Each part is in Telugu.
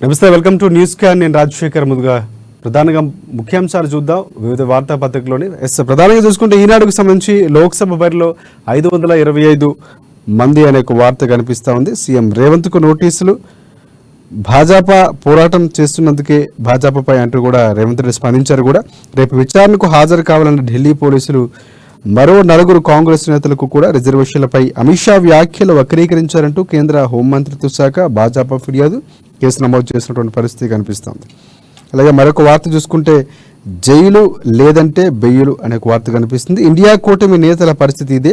నమస్తే, వెల్కమ్ టు న్యూస్ క్యాన్. నేను రాజశేఖర్. ముందుగా ప్రధానంగా ముఖ్యాంశాలు చూద్దాం. వివిధ వార్తాపత్రికలోని ప్రధానంగా చూసుకుంటే ఈనాడుకు సంబంధించి లోక్సభ బరిలో 525 మంది అనే ఒక వార్త కనిపిస్తూ ఉంది. సీఎం రేవంత్కు నోటీసులు. భాజపా పోరాటం చేస్తున్నందుకే భాజపాపై అంటూ కూడా రేవంత్ రెడ్డి స్పందించారు. కూడా రేపు విచారణకు హాజరు కావాలని ఢిల్లీ పోలీసులు మరో 4 కాంగ్రెస్ నేతలకు కూడా రిజర్వేషన్లపై అమిత్ షా వ్యాఖ్యలు వక్రీకరించారంటూ కేంద్ర హోంమంత్రిత్వ శాఖ భాజపా ఫిర్యాదు కేసు నమోదు చేసినటువంటి పరిస్థితి కనిపిస్తుంది. అలాగే మరొక వార్త చూసుకుంటే జైలు లేదంటే బెయ్యులు అనే వార్త కనిపిస్తుంది. ఇండియా కూటమి నేతల పరిస్థితి ఇదే.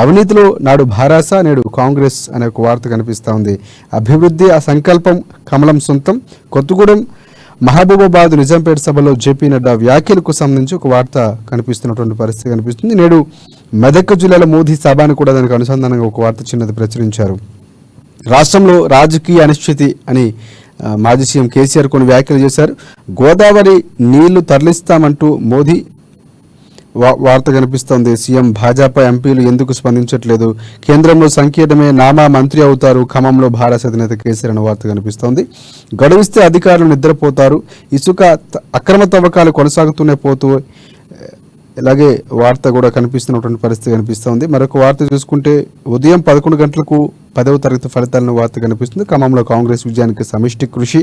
అవినీతిలో నాడు భారాస, నేడు కాంగ్రెస్ అనే ఒక వార్త కనిపిస్తూ ఉంది. అభివృద్ధి ఆ సంకల్పం కమలం సొంతం. కొత్తగూడెం మహబూబాబాద్ నిజాంపేట సభలో జేపీ నడ్డా వ్యాఖ్యలకు సంబంధించి ఒక వార్త కనిపిస్తున్నటువంటి పరిస్థితి కనిపిస్తుంది. నేడు మెదక్ జిల్లాలో మోదీ సభను కూడా దానికి అనుసంధానంగా ఒక వార్త చిన్నది ప్రచురించారు. రాష్ట్రంలో రాజకీయ అనిశ్చితి అని మాజీ సీఎం కేసీఆర్ కొన్ని వ్యాఖ్యలు చేశారు. గోదావరి నీళ్లు తరలిస్తామంటూ మోదీ వార్త కనిపిస్తోంది. సీఎం భాజపా ఎంపీలు ఎందుకు స్పందించట్లేదు? కేంద్రంలో సంకీర్ణమే నామా మంత్రి అవుతారు. ఖమ్మంలో భారత అధినేత కేసీఆర్ అనే వార్త కనిపిస్తోంది. గడువిస్తే అధికారులు నిద్రపోతారు. ఇసుక అక్రమ తవ్వకాలు కొనసాగుతూనే పోతూ ఇలాగే వార్త కూడా కనిపిస్తున్నటువంటి పరిస్థితి కనిపిస్తోంది. మరొక వార్త చూసుకుంటే ఉదయం 11 గంటలకు 10వ తరగతి ఫలితాలను వార్త కనిపిస్తుంది. ఖమ్మంలో కాంగ్రెస్ విజయానికి సమిష్టి కృషి.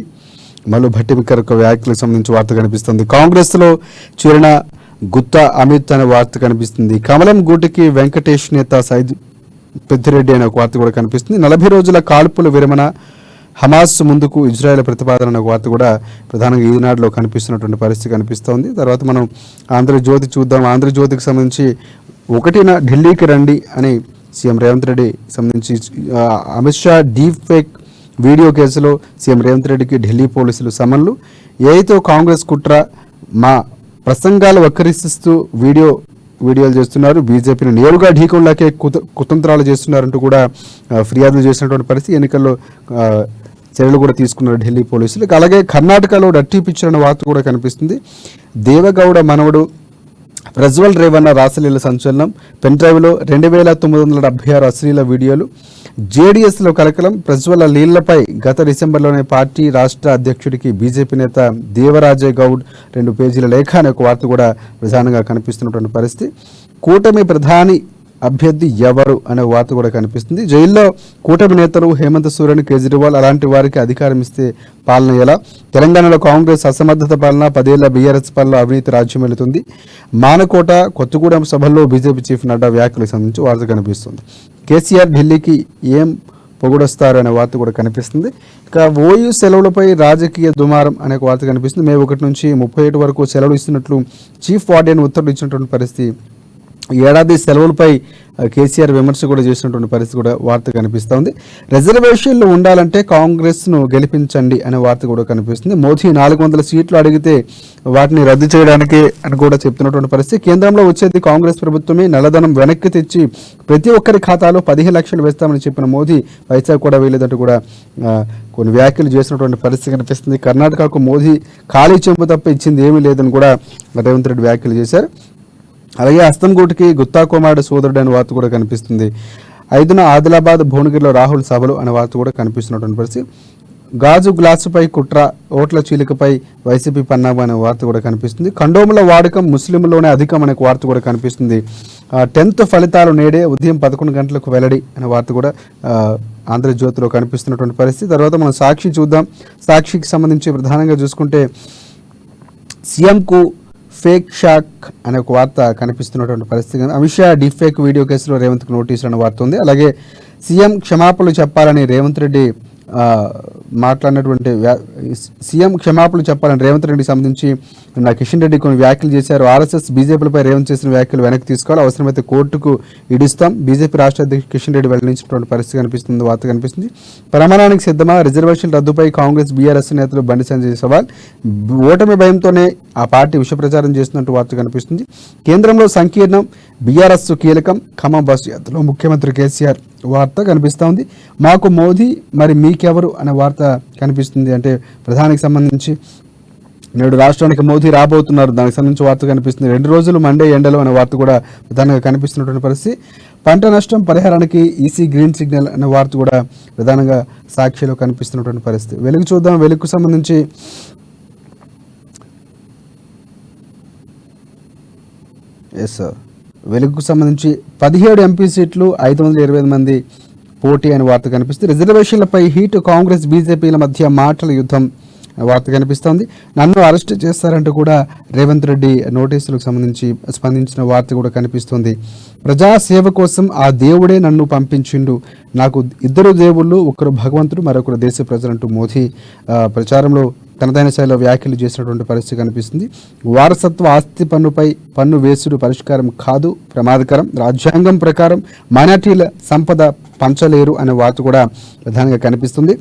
మల్లు భట్టిమిక్కర్ వ్యాఖ్యలకు సంబంధించి వార్త కనిపిస్తుంది. కాంగ్రెస్లో చేరిన గుత్తా అమిత్ అనే వార్త కనిపిస్తుంది. కమలం గూటికి వెంకటేష్ నేత సైద్ పెద్దిరెడ్డి అనే ఒక వార్త కూడా కనిపిస్తుంది. 40 రోజుల కాల్పుల విరమణ, హమాస్ ముందుకు ఇజ్రాయెల్ ప్రతిపాదన అనే వార్త కూడా ప్రధానంగా ఈనాడులో కనిపిస్తున్నటువంటి పరిస్థితి కనిపిస్తోంది. తర్వాత మనం ఆంధ్రజ్యోతి చూద్దాం. ఆంధ్రజ్యోతికి సంబంధించి 1న ఢిల్లీకి రండి అని సీఎం రేవంత్ రెడ్డి సంబంధించి Amit Shah deep fake video కేసులో సీఎం రేవంత్ రెడ్డికి ఢిల్లీ పోలీసులు సమన్లు. ఏఐతో కాంగ్రెస్ కుట్ర, మా ప్రసంగాలు వక్రీస్తూ వీడియోలు చేస్తున్నారు. బీజేపీని నేరుగా ఢీకొనలాకే కుతంత్రాలు చేస్తున్నారంటూ కూడా ఫిర్యాదులు చేసినటువంటి పరిస్థితి. ఎన్నికల్లో చర్యలు కూడా తీసుకున్నారు ఢిల్లీ పోలీసులు. అలాగే కర్ణాటకలో డర్టీ పిక్చర్ అనే వార్త కూడా కనిపిస్తుంది. దేవగౌడ మనవడు ప్రజ్వల్ రేవన్న రాసలీల సంచలనం. పెన్ డ్రైవ్లో 2976 అశ్లీల వీడియోలు. జేడీఎస్లో కలకలం. ప్రజ్వల లీళ్లపై గత డిసెంబర్లోనే పార్టీ రాష్ట్ర అధ్యక్షుడికి బీజేపీ నేత దేవరాజే గౌడ్ 2 పేజీల లేఖ అనే ఒక వార్త కూడా ప్రధానంగా కనిపిస్తున్నటువంటి పరిస్థితి. కూటమి ప్రధాని అభ్యర్థి ఎవరు అనే వార్త కూడా కనిపిస్తుంది. జైల్లో కూటమి నేతలు హేమంత్ సోరెన్, కేజ్రీవాల్ అలాంటి వారికి అధికారం ఇస్తే పాలన ఎలా? తెలంగాణలో కాంగ్రెస్ అసమర్థత పాలన, 10 ఏళ్ల బీఆర్ఎస్ పాలన అవినీతి రాజ్యం వెళుతుంది. మానకోట, కొత్తగూడెం సభల్లో బీజేపీ చీఫ్ నడ్డా వ్యాఖ్యలకు సంబంధించి వార్త కనిపిస్తుంది. కేసీఆర్ ఢిల్లీకి ఏం పొగుడొస్తారు అనే వార్త కూడా కనిపిస్తుంది. ఇక ఓయూ సెలవులపై రాజకీయ దుమారం అనే వార్త కనిపిస్తుంది. మే 1 నుంచి 31 వరకు సెలవులు ఇస్తున్నట్లు చీఫ్ వార్డెన్ ఉత్తర్వులు ఇచ్చినటువంటి పరిస్థితి. ఏడాది సెలవులపై కేసీఆర్ విమర్శ కూడా చేసినటువంటి పరిస్థితి కూడా వార్త కనిపిస్తోంది. రిజర్వేషన్లు ఉండాలంటే కాంగ్రెస్ను గెలిపించండి అనే వార్త కూడా కనిపిస్తుంది. మోదీ 400 సీట్లు అడిగితే వాటిని రద్దు చేయడానికి అని కూడా చెప్తున్నటువంటి పరిస్థితి. కేంద్రంలో వచ్చేది కాంగ్రెస్ ప్రభుత్వమే. నల్లధనం వెనక్కి తెచ్చి ప్రతి ఒక్కరి ఖాతాలో 15 లక్షలు వేస్తామని చెప్పిన మోదీ పైసా కూడా వేయలేదంటూ కూడా కొన్ని వ్యాఖ్యలు చేసినటువంటి పరిస్థితి కనిపిస్తుంది. కర్ణాటకకు మోదీ ఖాళీ చెంపు తప్ప ఇచ్చింది ఏమీ లేదని కూడా రేవంత్ రెడ్డి వ్యాఖ్యలు చేశారు. అలాగే అస్తంగూటికి గుత్తా కుమారుడు సోదరుడు అనే వార్త కూడా కనిపిస్తుంది. 5న ఆదిలాబాద్ భువనగిరిలో రాహుల్ సభలు అనే వార్త కూడా కనిపిస్తున్నటువంటి పరిస్థితి. గాజు గ్లాసుపై కుట్ర, ఓట్ల చీలికపై వైసీపీ పన్నామా అనే వార్త కూడా కనిపిస్తుంది. కండోముల వాడకం ముస్లింలోనే అధికం అనే వార్త కూడా కనిపిస్తుంది. 10th ఫలితాలు నేడే ఉదయం 11 గంటలకు వెల్లడి అనే వార్త కూడా ఆంధ్రజ్యోతిలో కనిపిస్తున్నటువంటి పరిస్థితి. తర్వాత మనం సాక్షి చూద్దాం. సాక్షికి సంబంధించి ప్రధానంగా చూసుకుంటే సీఎంకు ఫేక్ షాక్ అనే ఒక వార్త కనిపిస్తున్నటువంటి పరిస్థితి. Amit Shah deep fake video కేసులో రేవంత్కు నోటీసులు అనే వార్త ఉంది. అలాగే సీఎం క్షమాపణలు చెప్పాలని రేవంత్ రెడ్డి మాట్లాడినటువంటి సీఎం క్షమాపణలు చెప్పాలని రేవంత్ రెడ్డికి సంబంధించి కిషన్ రెడ్డి కొన్ని వ్యాఖ్యలు చేశారు. ఆర్ఎస్ఎస్ బీజేపీలపై రేవంత్ చేసిన వ్యాఖ్యలు వెనక్కి తీసుకోవాలి, అవసరమైతే కోర్టుకు ఇడిస్తాం. బీజేపీ రాష్ట్ర అధ్యక్షుడు కిషన్ రెడ్డి వెల్లడించినటువంటి పరిస్థితి కనిపిస్తుంది, వార్త కనిపిస్తుంది. ప్రమాణానికి సిద్ధమా? రిజర్వేషన్ రద్దుపై కాంగ్రెస్ బీఆర్ఎస్ నేతలు బండి సంజయ్ సవాల్. ఓటమి భయంతోనే ఆ పార్టీ విష ప్రచారం చేస్తున్నట్టు వార్త కనిపిస్తుంది. కేంద్రంలో సంకీర్ణం, బీఆర్ఎస్ కీలకం. ఖమ్మం బస్సు యాత్రలో ముఖ్యమంత్రి కేసీఆర్ వార్త కనిపిస్తూ ఉంది. మాకు మోదీ మరి మీకెవరు అనే వార్త కనిపిస్తుంది. అంటే ప్రధానికి సంబంధించి నేడు రాష్ట్రానికి మోదీ రాబోతున్నారు, దానికి సంబంధించి వార్త కనిపిస్తుంది. 2 రోజులు మండే ఎండలు అనే వార్త కూడా ప్రధానంగా కనిపిస్తున్నటువంటి పరిస్థితి. పంట నష్టం పరిహారానికి ఈసీ గ్రీన్ సిగ్నల్ అనే వార్త కూడా ప్రధానంగా సాక్షిలో కనిపిస్తున్నటువంటి పరిస్థితి. వెలుగు చూద్దాం. వెలుగుకు సంబంధించి వెలుగుకు సంబంధించి 17 ఎంపీ సీట్లు 525 మంది పోటీ అనే వార్త కనిపిస్తుంది. రిజర్వేషన్లపై హీట్, కాంగ్రెస్ బీజేపీల మధ్య మాటల యుద్ధం వార్త కనిపిస్తోంది. నన్ను అరెస్ట్ చేస్తారంటూ కూడా రేవంత్ రెడ్డి నోటీసులకు సంబంధించి స్పందించిన వార్త కూడా కనిపిస్తుంది. ప్రజాసేవ కోసం ఆ దేవుడే నన్ను పంపించిండు, నాకు 2 దేవుళ్ళు, ఒకరు భగవంతుడు, మరొకరు దేశ ప్రజలంటూ మోదీ ప్రచారంలో తనదైన శైలిలో వ్యాఖ్యలు చేసినటువంటి పరిస్థితి కనిపిస్తుంది. వారసత్వ ఆస్తి పన్నుపై పన్ను వేసుడు పరిష్కారం కాదు, ప్రమాదకరం, రాజ్యాంగం ప్రకారం మైనార్టీల సంపద పంచలేరు అనే వార్త కూడా ప్రధానంగా కనిపిస్తుంది.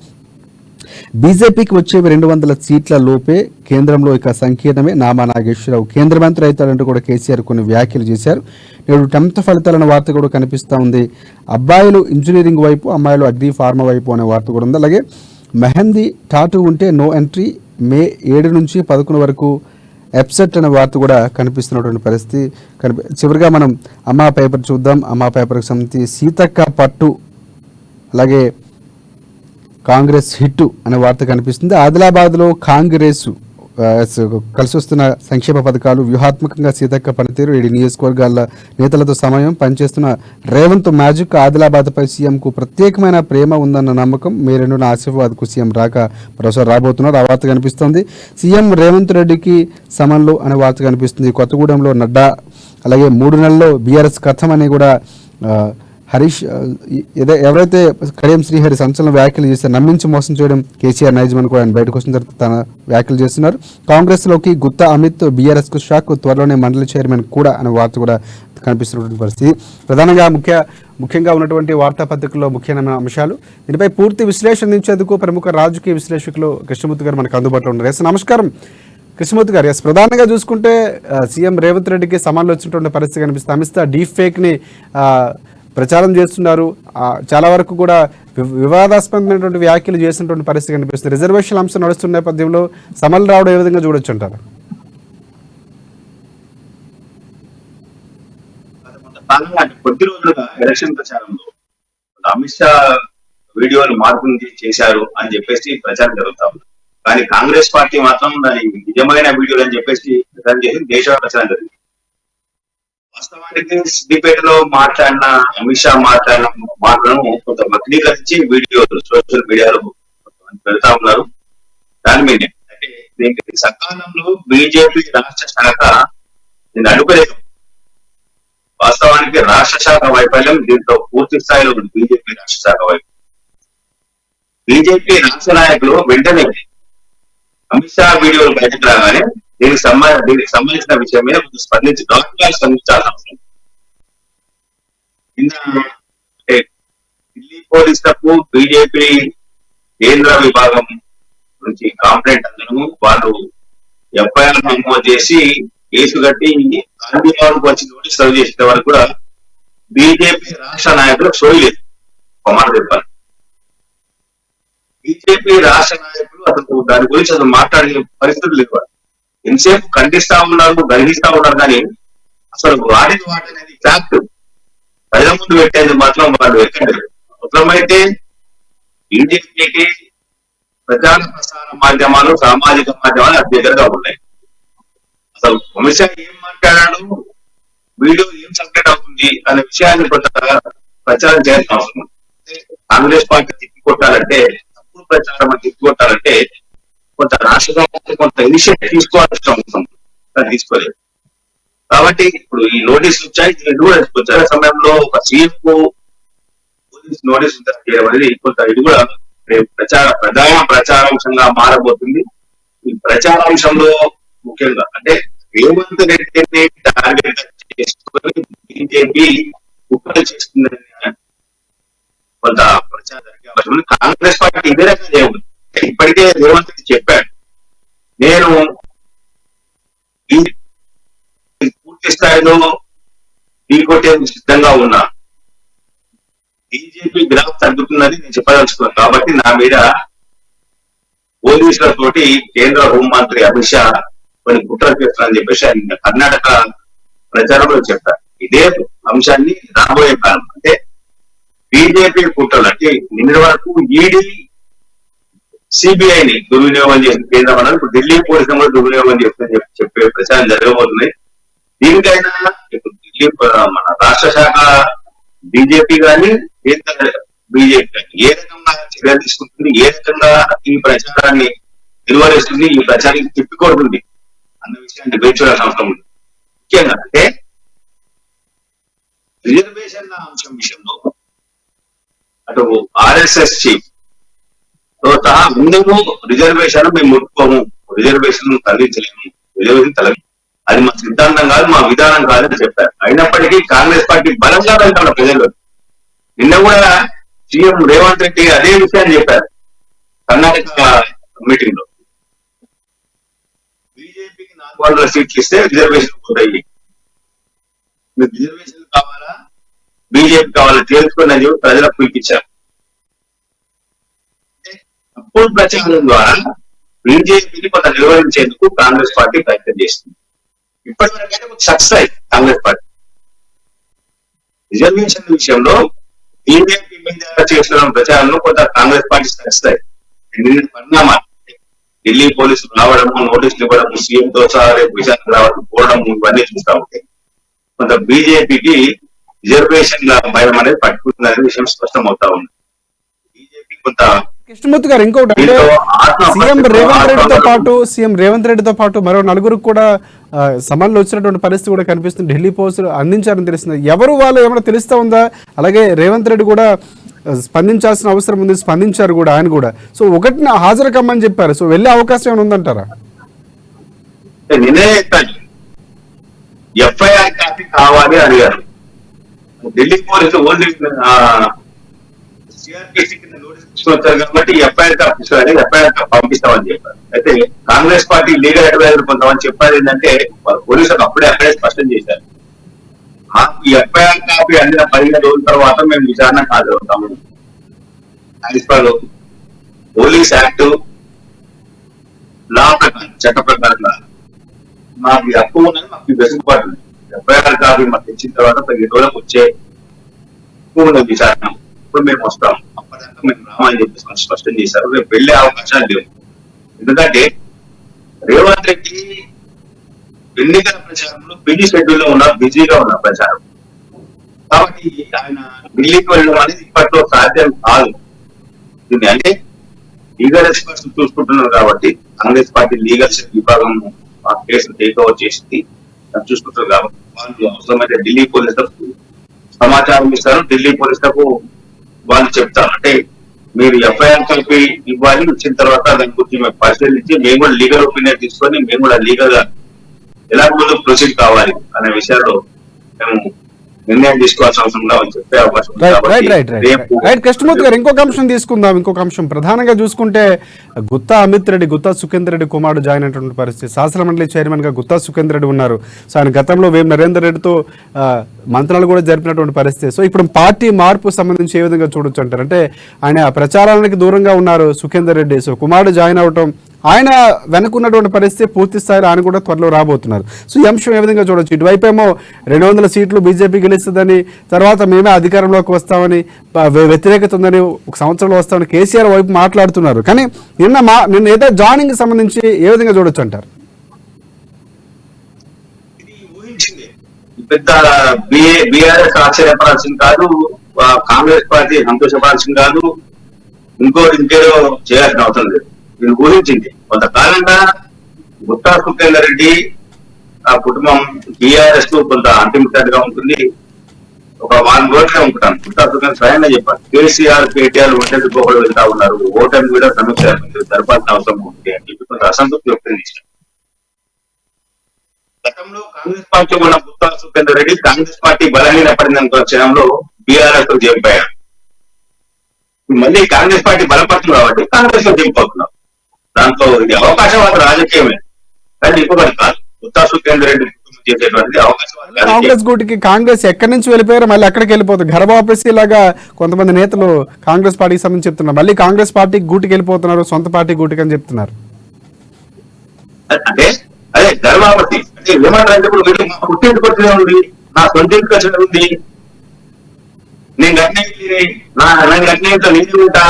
బీజేపీకి వచ్చేవి 200 సీట్ల లోపే, కేంద్రంలో ఇక సంకీర్ణమే, నామా నాగేశ్వరరావు కేంద్ర మంత్రి అవుతారంటూ కూడా కేసీఆర్ కొన్ని వ్యాఖ్యలు చేశారు. నేడు 10th ఫలితాలన్న వార్త కూడా కనిపిస్తూ ఉంది. అబ్బాయిలు ఇంజనీరింగ్ వైపు, అమ్మాయిలు అగ్రి ఫార్మా వైపు అనే వార్త కూడా ఉంది. అలాగే మెహందీ టాటూ ఉంటే నో ఎంట్రీ, మే 7 నుంచి 11 వరకు ఎప్సెట్ అనే వార్త కూడా కనిపిస్తున్నటువంటి పరిస్థితి. చివరిగా మనం అమ్మా పేపర్ చూద్దాం. అమ్మా పేపర్కి సంబంధించి సీతక్క పట్టు, అలాగే కాంగ్రెస్ హిట్టు అనే వార్త కనిపిస్తుంది. ఆదిలాబాద్లో కాంగ్రెస్ కలిసి వస్తున్న సంక్షేమ పథకాలు, వ్యూహాత్మకంగా సీతక్క పనితీరు, 7 నియోజకవర్గాల నేతలతో సమయం పనిచేస్తున్న రేవంత్ మ్యాజిక్, ఆదిలాబాద్పై సీఎంకు ప్రత్యేకమైన ప్రేమ ఉందన్న నమ్మకం, మే 2న ఆసిఫాబాద్కు సీఎం రాక మరోసారి రాబోతున్నారు, ఆ వార్త కనిపిస్తోంది. సీఎం రేవంత్ రెడ్డికి సమన్లు అనే వార్త కనిపిస్తుంది. కొత్తగూడెంలో నడ్డా, అలాగే 3 నెలల్లో బీఆర్ఎస్ కథం అని కూడా హరీష్ ఎవరైతే కడియం శ్రీహరి సంచలన వ్యాఖ్యలు చేశారు, నమ్మించి మోసం చేయడం కేసీఆర్ నైజం అని కూడా ఆయన బయటకు వచ్చిన తర్వాత తన వ్యాఖ్యలు చేస్తున్నారు. కాంగ్రెస్లోకి గుత్తా అమిత్, బీఆర్ఎస్కు షాక్, త్వరలోనే మండలి చైర్మన్ కూడా అనే వార్త కూడా కనిపిస్తున్నటువంటి పరిస్థితి. ప్రధానంగా ముఖ్యంగా ఉన్నటువంటి వార్తాపత్రికల్లో ముఖ్యమైన అంశాలు. దీనిపై పూర్తి విశ్లేషించేందుకు ప్రముఖ రాజకీయ విశ్లేషకులు కృష్ణమూర్తి గారు మనకు అందుబాటులో ఉన్నారు. ఎస్ నమస్కారం కృష్ణమూర్తి గారు. ఎస్ ప్రధానంగా చూసుకుంటే సీఎం రేవంత్ రెడ్డికి సమాన్లు వచ్చినటువంటి పరిస్థితి కనిపిస్తుంది. అమిత్ డీప్ ఫేక్ని ప్రచారం చేస్తున్నారు, చాలా వరకు కూడా వివాదాస్పదమైనటువంటి వ్యాఖ్యలు చేసినటువంటి పరిస్థితి కనిపిస్తుంది. రిజర్వేషన్ అంశం నడుస్తున్న నేపథ్యంలో సమల్ రావడం ఏ విధంగా చూడొచ్చు అంటారు? కొద్ది రోజులుగా ఎలక్షన్ ప్రచారంలో అమిత్ షా వీడియోలు మార్పులు చేశారు అని చెప్పేసి ప్రచారం జరుగుతా ఉంది. కానీ కాంగ్రెస్ పార్టీ మాత్రం దాని నిజమైన వీడియోలు అని చెప్పేసి ప్రచారం చేసి దేశ ప్రచారం జరిగింది. వాస్తవానికి సిద్దిపేటలో మాట్లాడిన అమిత్ షా మాట్లాడిన మాటలను కొంత వక్రీకరించి వీడియోలు సోషల్ మీడియాలో పెడతా ఉన్నారు. దాని మీద అంటే దీనికి సకాలంలో బీజేపీ రాష్ట్ర శాఖ దీన్ని అడుగులేదు. వాస్తవానికి రాష్ట్ర శాఖ వైఫల్యం దీంట్లో పూర్తి స్థాయిలో ఉంది. బీజేపీ రాష్ట్ర శాఖ వైఫల్యం. బీజేపీ రాష్ట్ర నాయకులు వెంటనే అమిత్ షా వీడియోలు బయటకు రాగానే దీనికి సంబంధించిన విషయం మీద కొంచెం స్పందించాల్సిన అవసరం. ఢిల్లీ పోలీసులకు బీజేపీ కేంద్ర విభాగం నుంచి కాంప్లైంట్ అందడము, వాళ్ళు ఎఫ్ఐఆర్ నమోదు చేసి కేసు కట్టి గాంధీ భవన్కు వచ్చి నోటీస్ సర్వ్ చేసిన వరకు కూడా బీజేపీ రాష్ట్ర నాయకులకు సోయలేదు. ఒక మాట చెప్పాలి, బీజేపీ రాష్ట్ర నాయకులు అసలు దాని గురించి అసలు మాట్లాడే పరిస్థితులు లేవు. ఎంతసేపు ఖండిస్తా ఉన్నారు, గ్రహిస్తా ఉన్నారు, కానీ అసలు వాటిని అనేది ఫ్యాక్ట్ ప్రజల ముందు పెట్టేది మాత్రం వాళ్ళు ఎక్కలేదు. అవసరమైతే బీజేపీకి ప్రచార ప్రసార మాధ్యమాలు, సామాజిక మాధ్యమాలు అతి దగ్గరగా ఉన్నాయి. అసలు అమిత్ షా ఏం మాట్లాడాడు, వీడియో ఏం సబ్జెక్ట్ అవుతుంది అనే విషయాన్ని కొంత ప్రచారం చేయాల్సిన అవసరం. కాంగ్రెస్ పార్టీ తిప్పికొట్టాలంటే, తప్పుడు ప్రచారం తిప్పికొట్టాలంటే కొంత రాష్ట్ర కొంత ఇనిషియేటివ్ తీసుకోవాల్సిన అవసరం, తీసుకోలేదు. కాబట్టి ఇప్పుడు ఈ నోటీసులు వచ్చాయి. వచ్చే సమయంలో ఒక సీఎం కు పోలీస్ నోటీస్ చేయడం అనేది కొంత ఇది కూడా ప్రధాన ప్రచారాంశంగా మారబోతుంది. ఈ ప్రచారాంశంలో ముఖ్యంగా అంటే రేవంత్ రెడ్డిని టార్గెట్ చేసుకొని బీజేపీ కుట్రలు చేస్తుందని కొంత ప్రచారం జరిగే అవసరం ఉంది. కాంగ్రెస్ పార్టీ ఇదే రకంగా చేయదు. ఇప్పటికే రేవంత్ రెడ్డి చెప్పాడు, నేను పూర్తి స్థాయిలో ఢీకొట్టేందుకు సిద్ధంగా ఉన్నా, బీజేపీ గ్రాఫ్ తగ్గుతుందని నేను చెప్పదలుచుకున్నాను. కాబట్టి నా మీద పోలీసులతోటి కేంద్ర హోంమంత్రి అమిత్ షా కొన్ని కుట్రలు చేస్తారని చెప్పేసి ఆయన కర్ణాటక ప్రచారంలో చెప్పారు. ఇదే అంశాన్ని రాబోయే కాలం అంటే బీజేపీ కుట్రలు అంటే నిన్నటి వరకు ఈడీ సిబిఐని దుర్వినియోగం చేసిన కేంద్రం అన్నారు. ఇప్పుడు ఢిల్లీ పోలీసులు కూడా దుర్వినియోగం చేస్తుందని చెప్పే ప్రచారం జరగబోతున్నాయి. దీనికైనా ఇప్పుడు ఢిల్లీ మన రాష్ట్ర శాఖ బీజేపీ కానీ కేంద్ర బీజేపీ కానీ ఏ రకంగా చర్యలు తీసుకుంటుంది, ఏ రకంగా ఈ ప్రచారాన్ని నిర్వహిస్తుంది, ఈ ప్రచారానికి తిప్పికొడుతుంది అన్న విషయాన్ని వేర్చూడాల్సిన అవసరం ఉంది. ముఖ్యంగా అంటే రిజర్వేషన్ల అంశం విషయంలో అటు ఆర్ఎస్ఎస్ చీఫ్ తో సహా ముందుకు రిజర్వేషన్ మేము ముట్టుకోము, రిజర్వేషన్ తరలించలేము, రిజర్వేషన్ తరలి అది మా సిద్ధాంతం కాదు, మా విధానం కాదు అని చెప్పారు. అయినప్పటికీ కాంగ్రెస్ పార్టీ బలంగా వెళ్తారు ప్రజలు. నిన్న కూడా సీఎం రేవంత్ రెడ్డి అదే విషయాన్ని చెప్పారు కర్ణాటక మీటింగ్ లో. బీజేపీకి 400 సీట్లు ఇస్తే రిజర్వేషన్ పోతాయి, మీకు రిజర్వేషన్ కావాలా బీజేపీ కావాలా తెలుసుకుని అని చెప్పి ప్రజలకు పిలిపించారు. తప్పుడు ప్రచారం ద్వారా బీజేపీని కొంత నిర్వహించేందుకు కాంగ్రెస్ పార్టీ ప్రయత్నం చేస్తుంది. ఇప్పటివరకైతే సక్సెస్ అయింది కాంగ్రెస్ పార్టీ. రిజర్వేషన్ విషయంలో బీజేపీ మీద చేస్తున్న ప్రచారంలో కొంత కాంగ్రెస్ పార్టీ సక్సెస్ అయింది. పరిణామాలు ఢిల్లీ పోలీసులు రావడము, నోటీసులు ఇవ్వడము, సీఎంతో సహా రేపు విశాఖ రావడం, పోవడం ఇవన్నీ చూస్తా ఉంటాయి. కొంత బీజేపీకి రిజర్వేషన్ల భయం అనేది పట్టుకుంటుందనే విషయం స్పష్టం అవుతా ఉంది. బీజేపీ కొంత కృష్ణమూర్తి గారు ఇంకోటి అంటే సీఎం రేవంత్ రెడ్డితో పాటు మరో నలుగురికి కూడా సమాన్లో వచ్చినటువంటి పరిస్థితి కూడా కనిపిస్తుంది. ఢిల్లీ పోలీసులు అందించారని తెలుస్తుంది. ఎవరు వాళ్ళు ఏమైనా తెలుస్తా ఉందా? అలాగే రేవంత్ రెడ్డి కూడా స్పందించాల్సిన అవసరం ఉంది, స్పందించారు కూడా ఆయన కూడా. సో ఒకటిని హాజరు కమ్మని చెప్పారు. సో వెళ్ళే అవకాశం ఏమైనా ఉందంటారా? నేనే ఎఫ్ఐఆర్ కాపీ కావాలి అడిగారు. ఢిల్లీ పోలీసులు ఓన్లీ సిఆర్పిసి కింద నోటీస్ తీసుకొచ్చారు కాబట్టి ఎఫ్ఐఆర్ కాపీ ఎఫ్ఐఆర్ కాపీ పంపిస్తామని చెప్పారు. అయితే కాంగ్రెస్ పార్టీ లీగల్ అడ్వైజర్ కొంతమంది చెప్పారు ఏంటంటే పోలీసులకు అక్కడే స్పష్టం చేశారు, మాకు ఎఫ్ఐఆర్ కాపీ అందిన 15 రోజుల తర్వాత మేము విచారణకు హాజరవుతాము. యాజ్ పర్ పోలీస్ యాక్ట్ లా ప్రకారం, చట్ట ప్రకారంగా మాకు హక్కు ఉన్నది, మాకు వెసులుబాటు ఉంది. ఎఫ్ఐఆర్ కాపీ మాకు తెచ్చిన తర్వాత 15 రోజులకు వచ్చే విచారణ ఇప్పుడు మేము వస్తాం, అప్పటిదాకా మేము రామని చెప్పి స్పష్టం చేశారు. రేపు వెళ్లే అవకాశాలు లేవు. ఎందుకంటే రేవంత్ రెడ్డి ఎన్నికల ప్రచారంలో బిజీ షెడ్యూల్ లో ఉన్నారు, బిజీగా ఉన్నారు ప్రచారం. కాబట్టి ఆయన ఢిల్లీకి వెళ్ళడం అనేది ఇప్పట్లో సాధ్యం కాదు. దీన్ని అంటే లీగల్ ఎక్స్పర్ట్స్ చూసుకుంటున్నారు కాబట్టి కాంగ్రెస్ పార్టీ లీగల్ విభాగం ఆ కేసును టేక్ ఓవర్ చేసి చూసుకుంటారు కాబట్టి వాళ్ళు అవసరమైతే ఢిల్లీ పోలీసులకు సమాచారం ఇస్తారు. ఢిల్లీ పోలీసులకు వాళ్ళు చెప్తారు అంటే మీరు ఎఫ్ఐఆర్ కలిపి ఇవ్వాలి, ఇచ్చిన తర్వాత దాని గురించి మేము పరిశీలించి మేము కూడా లీగల్ ఒపీనియన్ తీసుకొని మేము కూడా లీగల్ గా ఎలా ముందు ప్రొసీడ్ కావాలి అనే విషయాల్లో మేము నిర్ణయం తీసుకోవాల్సిన అవసరం అని చెప్పే అవకాశం ఉంది. కృష్ణమూర్తి గారు ఇంకొక అంశం తీసుకుందాం. ఇంకొక అంశం ప్రధానంగా చూసుకుంటే గుత్తా అమిత్ రెడ్డి, గుత్తా సుఖేందర్ రెడ్డి కుమారుడు జాయిన్ అయినటువంటి పరిస్థితి. శాసన మండలి చైర్మన్ గా గుత్తా సుఖేందర్ రెడ్డి ఉన్నారు. సో ఆయన గతంలో వేం నరేందర్ రెడ్డితో మంత్రాలు కూడా జరిపినటువంటి పరిస్థితి. సో ఇప్పుడు పార్టీ మార్పు సంబంధించి ఏ విధంగా చూడొచ్చు అంటారు? అంటే ఆయన ప్రచారానికి దూరంగా ఉన్నారు సుఖేందర్ రెడ్డి. సో కుమారుడు జాయిన్ అవటం, ఆయన వెనుకున్నటువంటి పరిస్థితి పూర్తి స్థాయిలో ఆయన కూడా త్వరలో రాబోతున్నారు. సో ఈ అంశం ఏ విధంగా చూడొచ్చు? ఇటువైపు ఏమో 200 సీట్లు బీజేపీ గెలుస్తుందని, తర్వాత మేమే అధికారంలోకి వస్తామని, వ్యతిరేకత ఉందని, ఒక సంవత్సరంలో వస్తామని కేసీఆర్ వైపు మాట్లాడుతున్నారు. కానీ నిన్న ఏదో జాయినింగ్ సంబంధించి ఏ విధంగా చూడొచ్చు అంటారు? పెద్ద బీఆర్ఎస్ ఆశ్చర్యపడాల్సింది కాదు, కాంగ్రెస్ పార్టీ సంతోషపడాల్సింది కాదు, ఇంకేదో చేయాల్సిన అవసరం లేదు. నేను ఊహించింది కొంతకాలంగా గుత్తా సుఖేందర్ రెడ్డి ఆ కుటుంబం బీఆర్ఎస్ కు కొంత అంటిమిటెడ్ గా ఉంటుంది. ఒక 1 రోజులే ఉంటాను. గుత్తా సుఖేందర్ స్వయంగా చెప్పారు, కేసీఆర్ కేటీఆర్ ఒంటరి పోకలు వెళ్తా ఉన్నారు, ఓటమి కూడా సమీక్ష జరపాల్సిన అవసరం ఉంది అని చెప్పి కొంత అసంతృప్తి వ్యక్తం చేశారు. గతంలో కాంగ్రెస్ పార్టీ ఉన్న గుత్తా సుఖేందర్ రెడ్డి కాంగ్రెస్ పార్టీ బలహీన పడినంత క్షణంలో బీఆర్ఎస్ తో జంపారు. మళ్ళీ కాంగ్రెస్ పార్టీ బలపడుతుంది కాబట్టి కాంగ్రెస్ లో జంపవుతున్నారు. దాంట్లో ఇది అవకాశవాద రాజకీయమే కానీ ఇంకొకటి కాదు. గుత్తా సుఖేందర్ రెడ్డి చేసేటువంటి అవకాశవాద కాంగ్రెస్ గూటికి కాంగ్రెస్ ఎక్కడి నుంచి వెళ్ళిపోయారో మళ్ళీ అక్కడికి వెళ్ళిపోతుంది. ఘరవాపసి లాగా కొంతమంది నేతలు కాంగ్రెస్ పార్టీకి సంబంధించి చెప్తున్నారు. మళ్ళీ కాంగ్రెస్ పార్టీకి గూటికి వెళ్ళిపోతున్నారు, సొంత పార్టీ గూటికి అని చెప్తున్నారు. అంటే అదే గర్వాపతి అంటే ఏమంటారంటే ఇప్పుడు వీళ్ళు మా పుట్టింటికి వచ్చిన ఉంది, నా సొంత ఇంటికి వచ్చిన ఉంది, నేను గట్టిన నేను గట్టిన నేను ఉంటా,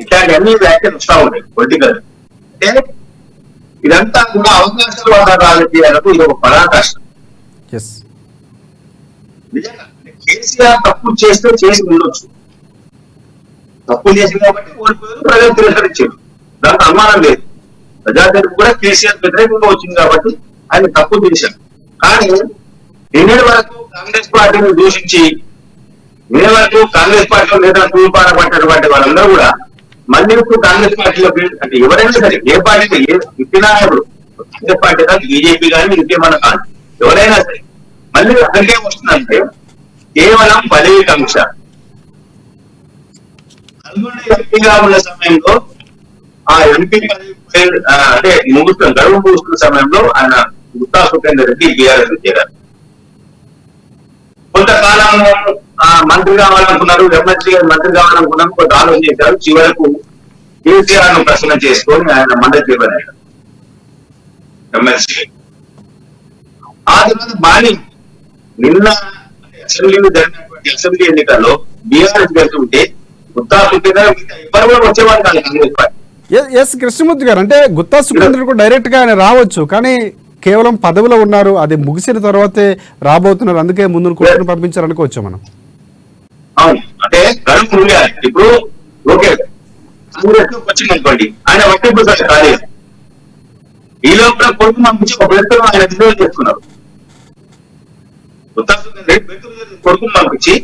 ఇట్లాంటి అన్ని వ్యాఖ్యలు వస్తా ఉంటాయి పొలిటికల్. అంటే ఇదంతా కూడా అవకాశాల రాజకీయాలకు ఇది ఒక పరాకాష్ట. నిజంగా కేసీఆర్ తప్పు చేస్తే చేసి ఉండొచ్చు, తప్పు చేసింది కాబట్టి ఓడిపోయారు, ప్రజలు తిరస్కరించారు, దాంట్లో అనుమానం లేదు. ప్రజాతీర్పు కూడా కేసీఆర్ వ్యతిరేకంగా వచ్చింది కాబట్టి ఆయన తప్పు చేశారు. కానీ నిన్నటి వరకు కాంగ్రెస్ పార్టీని దూషించి నిన్న వరకు కాంగ్రెస్ పార్టీలో లేదా తూర్పాన పట్టినటువంటి వాళ్ళందరూ కూడా మళ్ళీ ఇప్పుడు కాంగ్రెస్ పార్టీలోకి అంటే ఎవరైనా సరే ఏ పార్టీ ఏ విత్తనాయకుడు కాంగ్రెస్ పార్టీ కానీ బీజేపీ కానీ ఇంకేమన్నా కానీ ఎవరైనా సరే మళ్ళీ అక్కడికే వస్తుందంటే కేవలం పదవి కాంక్ష. నల్గొండ ఎంపీగా ఉన్న సమయంలో ఆ ఎంపీ పదవి అంటే గడువు ముగుస్తున్న సమయంలో ఆయన గుత్తా సుఖేందర్ రెడ్డి బీఆర్ఎస్ చేరారు. కొంతకాలం మంత్రి కావాలనుకున్నారు, ఎమ్మెల్సీ మంత్రి కావాలనుకున్నారు, కొంత ఆలోచన చేశారు. చివరకు కేసీఆర్ ను ప్రశ్న చేసుకొని ఆయన మండలి చైర్మన్ అయ్యారు ఎమ్మెల్సీ. ఆ తర్వాత బాణి నిన్న అసెంబ్లీలో జరిగినటువంటి అసెంబ్లీ ఎన్నికల్లో బీఆర్ఎస్ వెళ్తుంటే గుత్తా సుఖేందర్ ఎవరు కూడా వచ్చేవాళ్ళు కాదు కాంగ్రెస్ పార్టీ. ఎస్ కృష్ణమూర్తి గారు, అంటే గుత్తా సుఖేందర్ కూడా డైరెక్ట్ గా ఆయన రావచ్చు, కానీ కేవలం పదవిలో ఉన్నారు, అది ముగిసిన తర్వాతే రాబోతున్నారు, అందుకే ముందు కోర్టును పంపించారు అనుకోవచ్చు మనం. అవును, అంటే గడువు ముగియాలి. ఇప్పుడు ఓకే కాంగ్రెస్ వచ్చింది అనుకోండి, ఆయన వర్తింపు కాలేదు. ఈ లోపల కొడుకు పంపించి ఒక వ్యక్తులు ఆయన రిజర్వ్ చేసుకున్నారు. కొడుకును పంపించి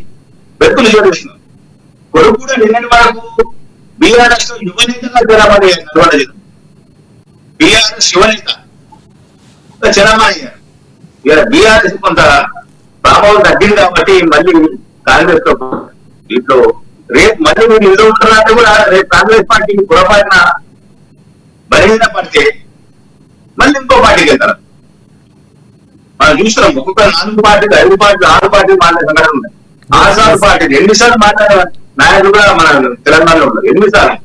వ్యక్తులు చేస్తున్నారు. కొడుకు కూడా నిన్నటి వరకు బీఆర్ఎస్ యువనేతగా చరమణి అయ్యారు. బీఆర్ఎస్ యువనేత చరమణి అయ్యారు. ఇలా బీఆర్ఎస్ కొంత ప్రభావం తగ్గింది కాబట్టి మళ్ళీ కాంగ్రెస్ తో దీంట్లో రేపు మళ్ళీ మీరు ఇల్లు ఉంటున్నారంటే కూడా రేపు కాంగ్రెస్ పార్టీకి పొరపాటున బలహీన పడితే మళ్ళీ ఇంకో పార్టీకి వెళ్తారు. మనం చూస్తున్నాం ఒక్కొక్క 4 పార్టీలు 5 పార్టీలు 6 పార్టీలు మాట్లాడే సంఘటన ఉన్నాయి. 6 పార్టీలు ఎన్నిసార్లు మాట్లాడే నాయకులు కూడా మన తెలంగాణలో ఉన్నారు. ఎన్నిసార్లు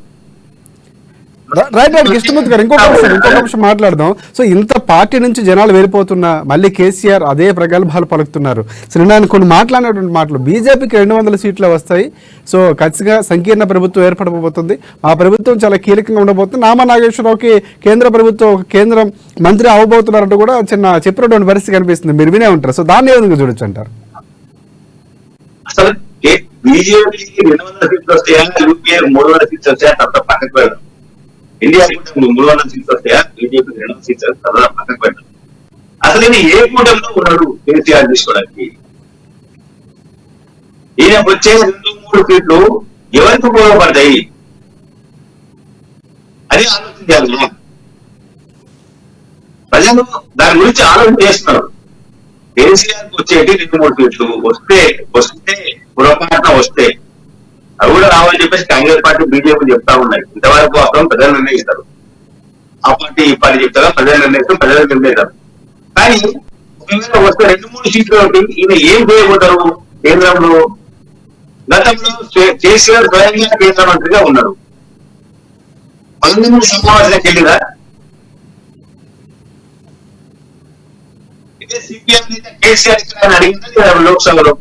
రైట్ రైట్ కృష్ణమూర్తి గారు, ఇంకొక నిమిషం మాట్లాడదాం. సో ఇంత పార్టీ నుంచి జనాలు వెళ్ళిపోతున్నా మళ్ళీ కేసీఆర్ అదే ప్రగల్భాలు పలుకుతున్నారు. సో నేను కొన్ని మాట్లాడినటువంటి మాటలు బీజేపీకి 200 సీట్లు వస్తాయి, సో ఖచ్చితంగా సంకీర్ణ ప్రభుత్వం ఏర్పడబోతుంది, ఆ ప్రభుత్వం చాలా కీలకంగా ఉండబోతుంది, నామా నాగేశ్వరరావుకి కేంద్ర ప్రభుత్వం కేంద్రం మంత్రి అవ్వబోతున్నారంటూ కూడా చిన్న చెప్పినటువంటి పరిస్థితి కనిపిస్తుంది. మీరు వినే ఉంటారు. సో దాన్ని ఏ విధంగా చూడొచ్చు అంటారు? అసలు బీజేపీకి 200 సీట్లు వస్తాయా, యూపీఏ 300 సీట్లు వస్తాయా తప్ప పక్కకు వెళ్ళడం. ఇండియాకి 300 సీట్లు వస్తాయా, బీజేపీకి 200 సీట్లు వస్తాయా పక్కకు పెట్టడం. అసలు ఈయన ఏ కూటమిలో ఉన్నాడు కేసీఆర్ తీసుకోవడానికి? ఈయన వచ్చే 2-3 సీట్లు ఎవరికి ఉపయోగపడతాయి అది ఆలోచించాలి. ప్రజలు దాని గురించి ఆలోచన చేస్తున్నారు. కేసీఆర్ వచ్చేటి 2-3 సీట్లు వస్తే పొరపాటున వస్తే అవి కూడా రావాలని చెప్పేసి కాంగ్రెస్ పార్టీ బీజేపీ చెప్తా ఉన్నాయి. ఇంతవరకు అప్పుడు ప్రజలు నిర్ణయిస్తారు. ఆ పార్టీ ఈ పార్టీ చెప్తారా, ప్రజలు నిర్ణయిస్తారు, ప్రజలు నిర్ణయిస్తారు. కానీ ఒకవేళ వస్తే 2-3 సీట్లు ఈయన ఏం చేయబోతారు కేంద్రంలో? గతంలో కేసీఆర్ స్వయంగా కేంద్ర మంత్రిగా ఉన్నారు. 19 సమావేశానికి వెళ్ళిరా? ఇదే సిపిఎం నేత కేసీఆర్ ఇక్కడ అడిగింది లోక్సభలో.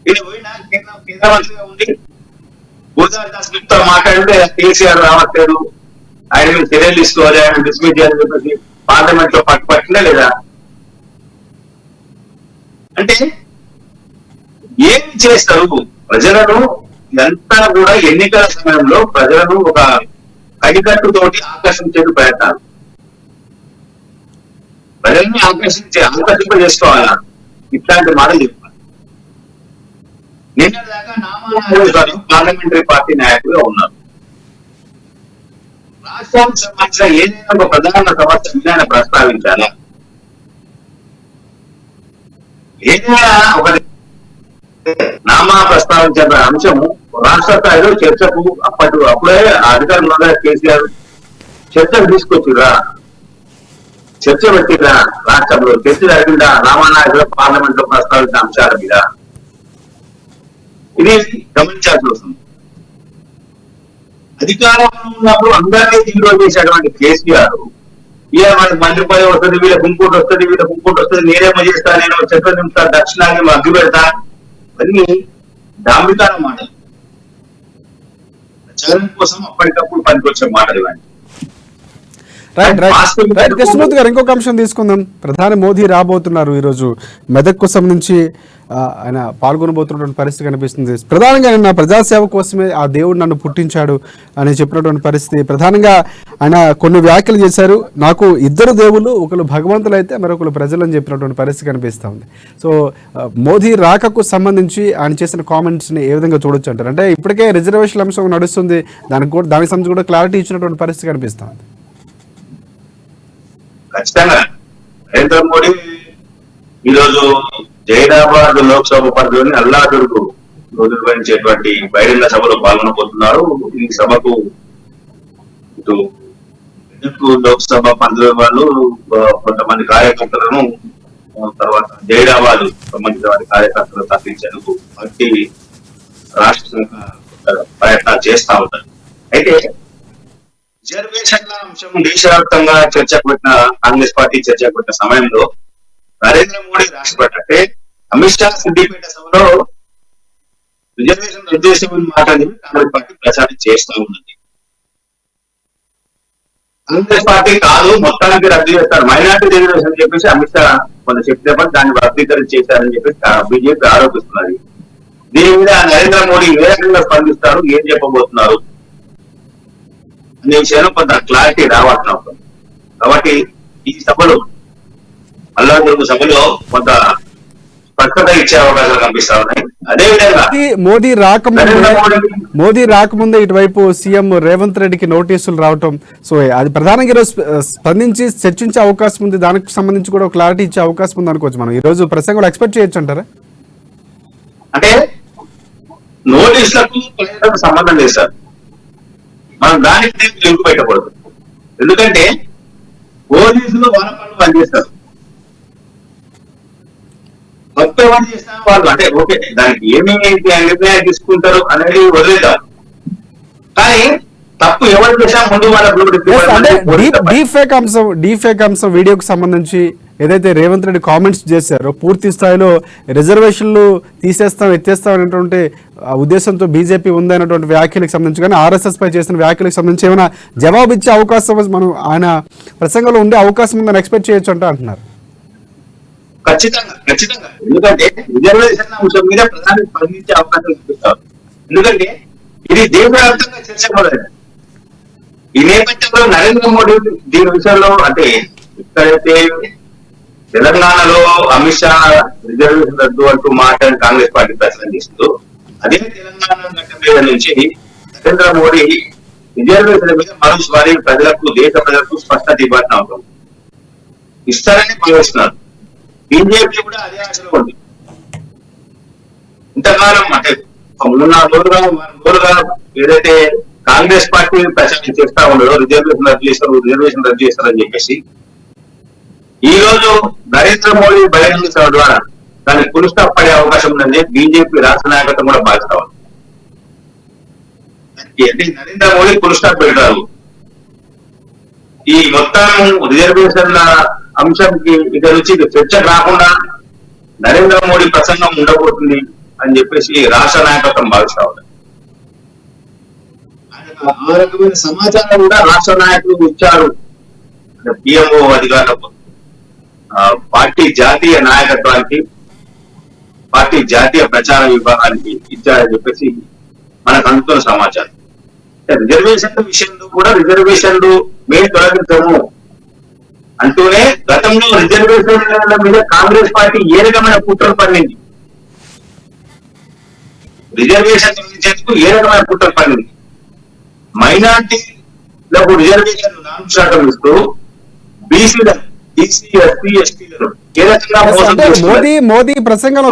ఈయన పోయినా కేంద్ర మంత్రిగా ఉండి గురుదాస్ దాస్ గుప్తా మాట్లాడితే కేసీఆర్ రావట్లేదు, ఆయన మీద చర్యలు తీసుకోవాలి, ఆయన డిస్మిస్ చేయాలని చెప్పేసి పార్లమెంట్ లో పట్టుపట్టినా లేదా? అంటే ఏమి చేస్తారు? ప్రజలను ఎంత కూడా ఎన్నికల సమయంలో ప్రజలను ఒక కడికట్టుతోటి ఆకర్షించే ప్రయత్నాలు, ప్రజల్ని ఆకర్షింపజేసుకోవాలా, ఇట్లాంటి మాటలు చెప్పాలి. నిన్న దాకా నామా నాగేశ్వరరావు పార్లమెంటరీ పార్టీ నాయకులుగా ఉన్నారు. రాష్ట్రానికి సంబంధించిన ఏదైనా ఒక ప్రధాన సమస్య మీద ఆయన ప్రస్తావించాలా? ఏదైనా ఒక నామా ప్రస్తావించిన అంశము రాష్ట్ర స్థాయిలో చర్చకు అప్పుడే అధికారులు కేసీఆర్ చర్చకు తీసుకొచ్చిరా, చర్చ పెట్టిరా, రాష్ట్రంలో చర్చ జరిగిందా నామా నాయకులు పార్లమెంట్ లో ప్రస్తావించిన అంశాల మీద? ఇది గమనించాల్సి వస్తుంది. అధికారంలో ఉన్నప్పుడు అందరినీ జీరో చేసేటువంటి కేసీఆర్ ఇక మనకు మంత్రి పదవి వస్తుంది, వీళ్ళకి ఇంకోటి వస్తుంది, వీళ్ళకి ఇంకోటి వస్తుంది, నేనేమో చేస్తా, నేను చెట్ల నింపుతా, దక్షిణాన్ని అగ్గి పెడతా, అన్ని డాంబికాల మాటలు, ప్రచారం కోసం అప్పటికప్పుడు పనికొచ్చే మాటలు ఇవన్నీ. రైట్ కృష్ణమూర్తి గారు, ఇంకొక అంశం తీసుకుందాం. ప్రధాని మోదీ రాబోతున్నారు ఈరోజు మెదక్కు సంబంధించి, ఆయన పాల్గొనబోతున్నటువంటి పరిస్థితి కనిపిస్తుంది. ప్రధానంగా ఆయన ప్రజాసేవ కోసమే ఆ దేవుడు నన్ను పుట్టించాడు అని చెప్పినటువంటి పరిస్థితి. ప్రధానంగా ఆయన కొన్ని వ్యాఖ్యలు చేశారు. నాకు ఇద్దరు దేవుళ్ళు, ఒకరు భగవంతులు అయితే మరొకరు ప్రజలు అని చెప్పినటువంటి పరిస్థితి కనిపిస్తూ ఉంది. సో మోదీ రాకకు సంబంధించి ఆయన చేసిన కామెంట్స్ని ఏ విధంగా చూడొచ్చు అంటారు? అంటే ఇప్పటికే రిజర్వేషన్ అంశం నడుస్తుంది, దానికి సంబంధించి కూడా క్లారిటీ ఇచ్చినటువంటి పరిస్థితి కనిపిస్తూ ఉంది. ఖచ్చితంగా నరేంద్ర మోడీ ఈరోజు జైరాబాద్ లోక్సభ పరిధిలోని అల్లాదుర్గు నిర్వహించేటువంటి బహిరంగ సభలో పాల్గొనబోతున్నారు. ఈ సభకు ఇటు లోక్సభ పరిధిలో వాళ్ళు కొంతమంది కార్యకర్తలను, తర్వాత జైరాబాద్ సంబంధించిన వారి కార్యకర్తలు తరలించేందుకు పార్టీ రాష్ట్ర ప్రయత్నాలు చేస్తా ఉంటారు. అయితే రిజర్వేషన్ల అంశం దేశవ్యాప్తంగా చర్చకు పెట్టిన కాంగ్రెస్ పార్టీ చర్చకు పెట్టిన సమయంలో నరేంద్ర మోడీ రాష్ట్రపతి అమిత్ షా సిద్దిపేట సభలో రిజర్వేషన్ రద్దు చేసేమని మాట్లాడి కాంగ్రెస్ పార్టీ ప్రచారం చేస్తూ ఉన్నది. కాంగ్రెస్ పార్టీ కాదు, మొత్తానికి రద్దు చేస్తారు, మైనార్టీ రిజర్వేషన్ అని చెప్పేసి అమిత్ షా కొంత చెప్పినప్పుడు దాన్ని వర్గీకరణ చేశారని చెప్పేసి బీజేపీ ఆరోపిస్తున్నది. దీని మీద నరేంద్ర మోడీ ఏ రకంగా స్పందిస్తారు, ఏం చెప్పబోతున్నారు అనే విషయంలో కొంత క్లారిటీ రావాల్సిన అవసరం. కాబట్టి ఈ సభలో అల్లాదుర్గు సభలో కొంత స్పష్టత ఇచ్చే అవకాశాలు కనిపిస్తా ఉన్నాయి. అదేవిధంగా మోదీ రాకముందే ఇటువైపు సీఎం రేవంత్ రెడ్డికి నోటీసులు రావటం, సో అది ప్రధానంగా ఈరోజు స్పందించి చర్చించే అవకాశం ఉంది. దానికి సంబంధించి కూడా క్లారిటీ ఇచ్చే అవకాశం ఉంది అనుకోవచ్చు. మనం ఈ రోజు ప్రసంగంలో ఎక్స్పెక్ట్ చేయొచ్చు అంటారా? అంటే నోటీసులకు సంబంధం లేదు సార్, మనం దానికి లింక్ పెట్టకూడదు. ఎందుకంటే పోలీసులు వాళ్ళ పనులు పనిచేస్తారు, కొత్త పని చేసిన వాళ్ళు అంటే ఓకే, దానికి ఏమేమి నిర్ణయాలు తీసుకుంటారు అనేది వదిలేద్దాం. కానీ తప్పు ఎవరు చేసినా ముందు వాళ్ళ డీఫేక్ అంశం వీడియోకి సంబంధించి ఏదైతే రేవంత్ రెడ్డి కామెంట్స్ చేశారో, పూర్తి స్థాయిలో రిజర్వేషన్లు ఎత్తేస్తాం అనేటువంటి ఉద్దేశంతో బీజేపీ ఉందనేటువంటి వ్యాఖ్యలకు సంబంధించి కానీ ఆర్ఎస్ఎస్ పై చేసిన వ్యాఖ్యలకు సంబంధించి ఏమైనా జవాబు ఇచ్చే అవకాశం మనం ఆయన ప్రసంగంలో ఉండే అవకాశం ఉందని ఎక్స్పెక్ట్ చేయొచ్చు అంటున్నారు. ఖచ్చితంగా ఖచ్చితంగా, ఎందుకంటే రిజర్వేషన్ అంశం మీద ప్రధాని స్పందించే అవకాశం కల్పిస్తారు. ఎందుకంటే ఇది దేశవ్యాప్తంగా చర్చ మొదలైంది. ఈ నేపథ్యంలో నరేంద్ర మోడీ దీని విషయంలో అంటే ఎక్కడైతే తెలంగాణలో అమిత్ షా రిజర్వేషన్ రద్దు అంటూ మాట్లాడి కాంగ్రెస్ పార్టీ ప్రచారం చేస్తుందో, అదే తెలంగాణ గడ్డ మీద నుంచి నరేంద్ర మోడీ రిజర్వేషన్ మీద మరోసారి ప్రజలకు, దేశ ప్రజలకు స్పష్టత ఇవ్వాల్సిన అవసరం ఇస్తారని భావిస్తున్నారు. బీజేపీ కూడా అదే ఆశలో ఉంది. ఇంతకాలం అంటే 3-4 రోజులుగా ఏదైతే కాంగ్రెస్ పార్టీ ప్రచారం చేస్తా ఉండదో రిజర్వేషన్ రద్దు చేస్తారని చెప్పేసి, ఈ రోజు నరేంద్ర మోడీ బహిరంగ సభ ద్వారా దానికి ఫుల్ స్టాప్ పడే అవకాశం ఉందని బీజేపీ రాష్ట్ర నాయకత్వం కూడా భావిస్తా ఉంది. అంటే నరేంద్ర మోడీ ఫుల్ స్టాప్ పెట్టారు. ఈ మొత్తం రిజర్వేషన్ల అంశంకి ఇక నుంచి చర్చ రాకుండా నరేంద్ర మోడీ ప్రసంగం ఉండబోతుంది అని చెప్పేసి రాష్ట్ర నాయకత్వం భావిస్తా ఉంది. ఆ రకమైన సమాచారం కూడా రాష్ట్ర నాయకులు ఇచ్చారు. పిఎంఓ అధికారులకు, పార్టీ జాతీయ నాయకత్వానికి, పార్టీ జాతీయ ప్రచార విభాగానికి ఇచ్చారని చెప్పేసి మనకు అందుతున్న సమాచారం. రిజర్వేషన్ల విషయంలో కూడా రిజర్వేషన్లు మేము తొలగించము అంటూనే గతంలో రిజర్వేషన్ల మీద కాంగ్రెస్ పార్టీ ఏ రకమైన కుట్రలు పడింది, రిజర్వేషన్ తొలగించేందుకు ఏ రకమైన కుట్రలు పడింది. మైనార్టీలకు రిజర్వేషన్ 4% ఇస్తూ బీసీలకు, ఎస్సీ, ఎస్టీ, ఎస్టీలను ఏ రకంగా మోదీ ప్రసంగంలో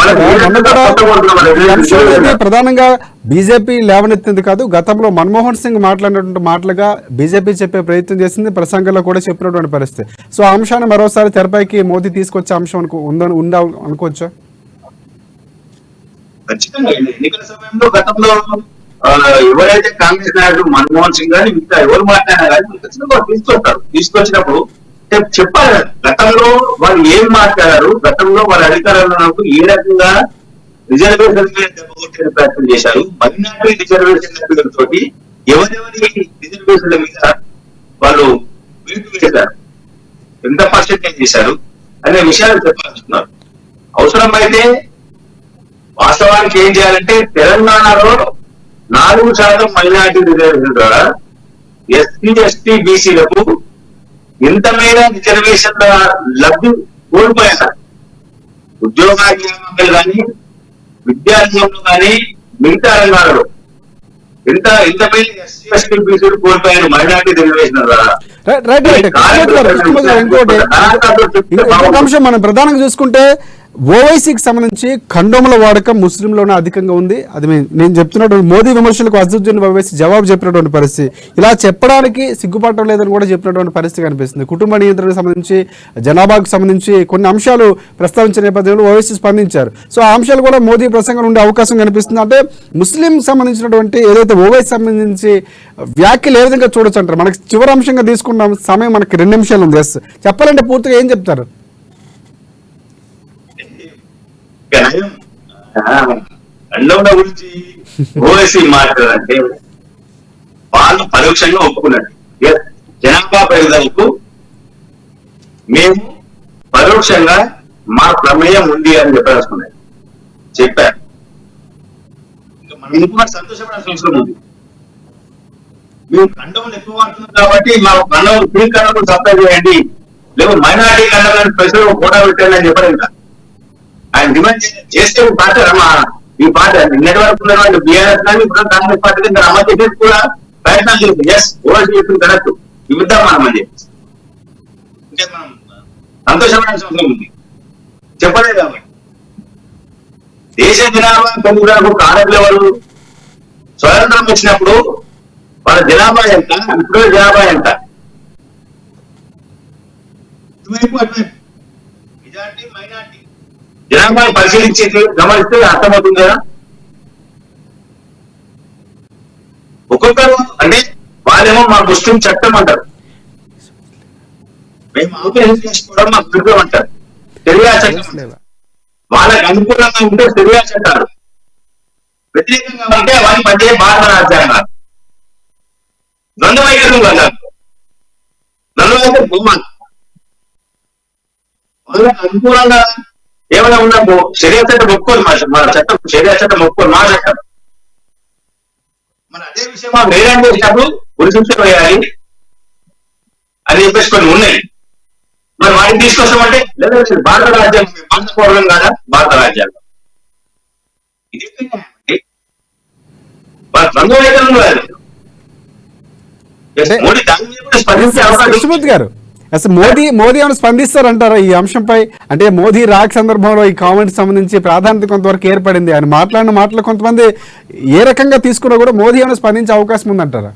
ప్రధానంగా బీజేపీ లేవనెత్తింది కాదు, గతంలో మన్మోహన్ సింగ్ మాట్లాడినటువంటి మాటలుగా బీజేపీ చెప్పే ప్రయత్నం చేసింది, ప్రసంగంలో కూడా చెప్పినటువంటి పరిస్థితి. సో ఆ అంశాన్ని మరోసారి తెరపైకి మోదీ తీసుకొచ్చే అంశం అనుకోవచ్చా? ఖచ్చితంగా ఎన్నికల సమయంలో గతంలో ఎవరైతే కాంగ్రెస్ నాయకుడు మన్మోహన్ సింగ్ గానీ మిగతా ఎవరు మాట్లాడినా కానీ ఖచ్చితంగా తీసుకొస్తారు. తీసుకొచ్చినప్పుడు చెప్పాలి. గతంలో వాళ్ళు ఏం మాట్లాడారు, గతంలో వాళ్ళ అధికారంలో ఏ రకంగా రిజర్వేషన్ దెబ్బకొట్టే ప్రయత్నం చేశారు, మైనార్టీ రిజర్వేషన్ తోటి ఎవరెవరి రిజర్వేషన్ల మీద వాళ్ళు వేటు వేశారు, ఎంత పర్సెంటేజ్ చేశారు అనే విషయాలు చెప్పాల్సుకున్నారు. అవసరమైతే వాస్తవానికి ఏం చేయాలంటే తెలంగాణలో 4% మైనార్టీ రిజర్వేషన్ ద్వారా ఎస్సీ ఎస్టీ బీసీలకు ఎంత మేర రిజర్వేషన్ల లబ్ధి కోల్పోయారు. ఉద్యోగాలు కానీ విద్యారంగంలో కానీ మిగతా రంగాలలో ఎంత మేర ఎస్సీ ఎస్టీ బీసీలు కోల్పోయారు మైనార్టీ రిజర్వేషన్ ద్వారా. ఇంకొక అంశం మనం ప్రధానంగా చూసుకుంటే ఓవైసీకి సంబంధించి ఖండోముల వాడకం ముస్లింలోనే అధికంగా ఉంది. అది నేను చెప్తున్నటువంటి మోదీ విమర్శలకు అసదుద్దీన్ ఓవైసీ జవాబు చెప్పినటువంటి పరిస్థితి, ఇలా చెప్పడానికి సిగ్గుపడటం లేదని కూడా చెప్పినటువంటి పరిస్థితి కనిపిస్తుంది. కుటుంబ నియంత్రణకు సంబంధించి, జనాభాకు సంబంధించి కొన్ని అంశాలు ప్రస్తావించిన నేపథ్యంలో ఓవైసీ స్పందించారు. సో ఆ అంశాలు కూడా మోదీ ప్రసంగం ఉండే అవకాశం కనిపిస్తుంది. అంటే ముస్లిం సంబంధించినటువంటి ఏదైతే ఓవైసీ సంబంధించి వ్యాఖ్యలు ఏ విధంగా చూడొచ్చు అంటారు? మనకి చివరి అంశంగా తీసుకున్న సమయం మనకి 2 నిమిషాలు ఉంది. చెప్పాలంటే పూర్తిగా ఏం చెప్తారు? ఖండోముల గురించి ఓవైసీ మాట్లాడాలంటే వాళ్ళు పరోక్షంగా ఒప్పుకున్నట్టు జనాభా పెరుగుదలకు మేము పరోక్షంగా మా ప్రమేయం ఉంది అని చెప్పాల్సుకున్నారు, చెప్పారు. ఇంకా మనం ఇంకొక సంతోషపడాల్సిన అవసరం ఉంది. మేము ఖండములు ఎక్కువ వాడుతున్నాం కాబట్టి మా ఖండం ఫ్రీ ఖండం సప్లై చేయండి, లేవు మైనార్టీ ఖండం ప్రజలు కూడా పెట్టండి అని చెప్పారు. ఇంకా ఆయన డిమాండ్ చేస్తే పార్టీ ఈ పార్టీ నిన్నటి వరకు ఉన్నటువంటి బీఆర్ఎస్ కానీ ఇప్పుడు కాంగ్రెస్ పార్టీ అమలు చేసేది కూడా ప్రయత్నాలు చేస్తుంది. ఎస్ ఓవైసీ చెప్పింది కరెక్ట్, ఇవిద్దాం మనం అని చెప్పి ఇంకా మనం సంతోషపడాల్సిన అవసరం ఉంది. చెప్పలేదు కాబట్టి దేశ జనాభా పెరుగుదలకు కారకులు ఎవరు? స్వతంత్రం వచ్చినప్పుడు వాళ్ళ జనాభా ఎంత, ఇప్పుడు జనాభా ఎంత? ఇటువైపు అటువైపు మెజార్టీ మైనార్టీ జనాభాను పరిశీలించి గమనిస్తే అర్థమవుతుంది కదా. ఒక్కొక్కరు అంటే వాళ్ళేమో మా ముస్లిం చట్టం అంటారు, మేము అవగాహన చేసుకోవడం మాకు దుర్గం అంటారు, శరియా చట్టం. వాళ్ళకి అనుకూలంగా ఉంటే శరియా చట్టాలు, వ్యతిరేకంగా ఉంటే వారి మధ్య భారత రాజ్యాంగాలు. ద్వంద్వ వైఖరి అన్నారు, ద్వంద్వ వైఖరి బహుమానం. వాళ్ళకి అనుకూలంగా ఏమైనా ఉన్నాము శరియా చట్టం ఒప్పుకోదు, మన చట్టం శరియా చట్టం ఒప్పుకోదు, మా చట్టం. మన అదే విషయం వేరే చేసినప్పుడు గురిశిక్ష వేయాలి అని చెప్పేసి కొన్ని ఉన్నాయి. మరి వాటిని తీసుకొస్తామంటే లేదా భారత రాజ్యాంగం భారత పౌరులం కాదా? భారత రాజ్యాంగం ఇది రంగవైకల్యం కాదు. మోడీ దాని మీద కూడా స్పందించే అవకాశం గారు అసలు మోదీ ఏమైనా స్పందిస్తారంటారా ఈ అంశంపై? అంటే మోదీ రాక్ సందర్భంలో ఈ కామెంట్ సంబంధించి ప్రాధాన్యత కొంతవరకు ఏర్పడింది. ఆయన మాట్లాడిన మాటలు కొంతమంది ఏ రకంగా తీసుకున్నా కూడా మోదీ ఏమైనా స్పందించే అవకాశం ఉందంటారా?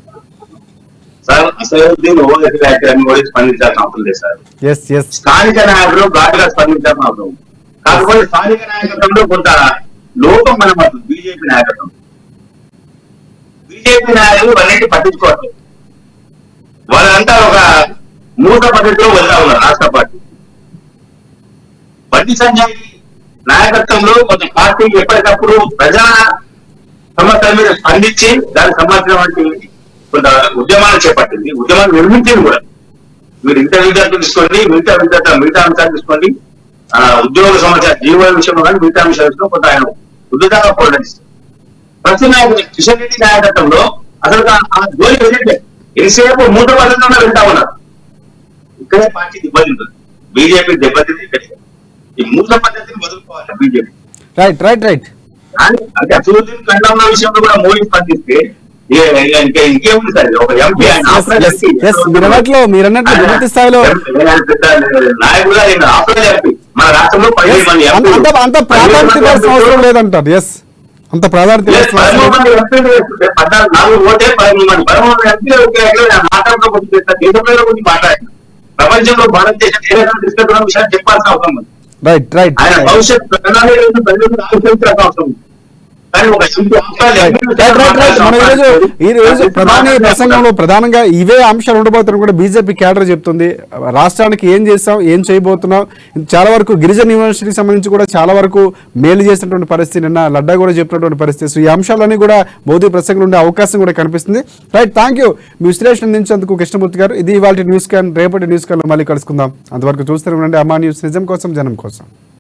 సార్ అసదుద్దీన్ ఓవైసీ వ్యాఖ్యలను మోడీ స్పందించాల్సిన అవసరం లేదు సార్. స్థానిక నాయకులు ఘాటుగా స్పందించాల్సిన అవసరం. కాకపోతే స్థానిక నాయకత్వంలో కొంత లోపం మనమవుతుంది. బీజేపీ నాయకత్వం, బీజేపీ నాయకులు అన్నింటి పట్టించుకోవట్లేదు. వాళ్ళంతా ఒక మూట పద్ధతిలో వెళ్తా ఉన్నారు. రాష్ట్ర పార్టీ బండి సంజయ్ నాయకత్వంలో కొంత పార్టీ ఎప్పటికప్పుడు ప్రజా సమస్యల మీద స్పందించి దానికి సంబంధించినటువంటి కొంత ఉద్యమాలు చేపట్టింది, ఉద్యమాలు నిర్మించింది కూడా. మీరు ఇంత విద్యార్థులు తీసుకోండి, మిగతా అంశాలు తీసుకోండి, ఉద్యోగ సమస్య జీవన విషయంలో కానీ మిగతా విషయాలు కొంత ఆయన ఉద్యోగంగా పోరాడిస్తారు. ప్రతి నాయకుడు కిషన్ రెడ్డి నాయకత్వంలో అసలు ఆ జోలి వెళ్ళట్లేదు. ఎంతసేపు మూట పద్ధతిలో వెళ్తా ఉన్నారు. ఇక్కడే పార్టీ దెబ్బతింటుంది, బీజేపీ దెబ్బతింది ఇక్కడే. ఈ మూట పద్ధతిని వదులుకోవాలి బీజేపీ. రైట్ అంటే అసదుద్దీన్ ఖండం విషయంలో కూడా మోడీ స్పందిస్తే ఇంకేముంది సార్? ఒక ఎంపీ పూర్తి స్థాయిలో నాయకులుగా ఎంపీ మన రాష్ట్రంలో 15 మంది అంత ప్రాధాన్యత ఇవ్వాల్సిన అవసరం లేదంటారు. అంత ప్రాధాన్యత 13 మంది ఎంపీలు 14 ఓటే 13 మంది 13 ఎంపీలు మాట్లాడుతూ దేశంలో గురించి మాట్లాడారు. ప్రపంచంలో భారతదేశం ఏ రకంగా తీసుకెళ్తున్న విషయాన్ని చెప్పాల్సిన అవసరం ఉంది. రైట్ ఆయన భవిష్యత్ ప్రణాళిక ప్రజలకు ఆలోచించాల్సిన అవసరం ఉంది. కానీ ఒక ఎంపీ మనం ఈ రోజు ప్రధాని ప్రసంగంలో ప్రధానంగా ఇవే అంశాలు ఉండబోతున్నా కూడా బీజేపీ కేడర్ చెప్తుంది. రాష్ట్రానికి ఏం చేస్తాం, ఏం చేయబోతున్నాం, చాలా వరకు గిరిజన యూనివర్సిటీకి సంబంధించి కూడా చాలా వరకు మేలు చేసినటువంటి పరిస్థితి నిన్న లడ్డా కూడా చెప్పినటువంటి పరిస్థితి. సో ఈ అంశాలన్నీ కూడా మోదీ ప్రసంగంలో ఉండే అవకాశం కూడా కనిపిస్తుంది. రైట్, థ్యాంక్ యూ మీ విశ్లేషణ అందించేందుకు కృష్ణమూర్తి గారు. ఇది ఇవాళ న్యూస్ క్యాన్. రేపటి న్యూస్ క్యాన్ లో మళ్ళీ కలుసుకుందాం. అంతవరకు చూస్తూనే ఉండండి అమ్మా న్యూస్, నిజం కోసం జనం కోసం.